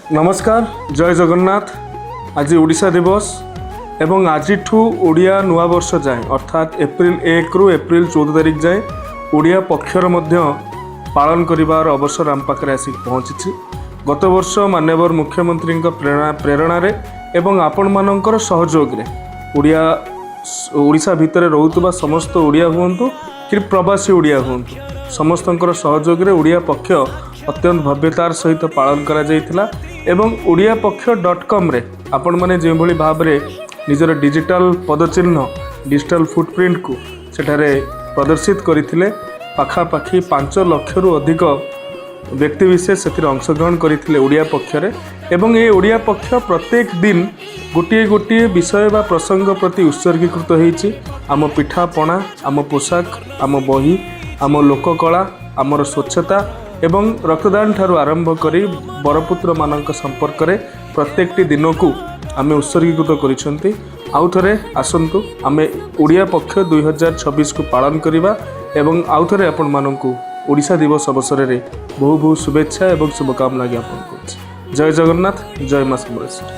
नमस्कार जय जगन्नाथ। आज ओडिशा दिवस एवं आज ओडिया नुआ वर्ष जाए अर्थात एप्रिल 1 रु एप्रिल 14 तारिख जाए ओडिया पक्षर मध्य पालन करिवार अवसर आम पाखे आसिक पहुँची। गत वर्ष माननीय मुख्यमंत्री प्रेरणा एवं आपण मानकर सहयोग रे ओडिशा भितर रोहुतबा समस्त ओडिया हुंतु कि प्रवासी ओडिया हुंतु समस्तंकर सहयोग रे ओडिया पक्ष अत्यंत भव्यतार सहित पालन करा जायतिला एवं ओडिया पक्ष.com रे आपण माने जे भली भाव रे निजर डिजिटल पदचिह्न डिजिटल फुटप्रिंट को सेठारे प्रदर्शित करथिले। पाखापाखि 5 लाख रु अधिक व्यक्ति विशेष से अंशग्रहण करते ओडिया पक्षरे एवं ये ओडिया पक्ष प्रत्येक दिन गोटे गोटे विषय बा प्रसंग प्रति उत्सर्गीकृत होती। आम पिठापणा आम पोशाक आम बही आम लोककला आमर स्वच्छता एवं रक्तदान ठारू आरंभ करी बरपुत्र मानक संपर्क में प्रत्येक दिन को आम उत्सर्गीकृत करिसेंती। आउ थरे आसंतु आमे ओडिया पक्ष 2026 को पालन करिबा एवं आउ थरे आपण मानकु ओडिशा दिवस अवसर में बहु बहु शुभेच्छा एवं शुभकामना ज्ञापन करुछि। जय जगन्नाथ जय मां समलेश्वरी।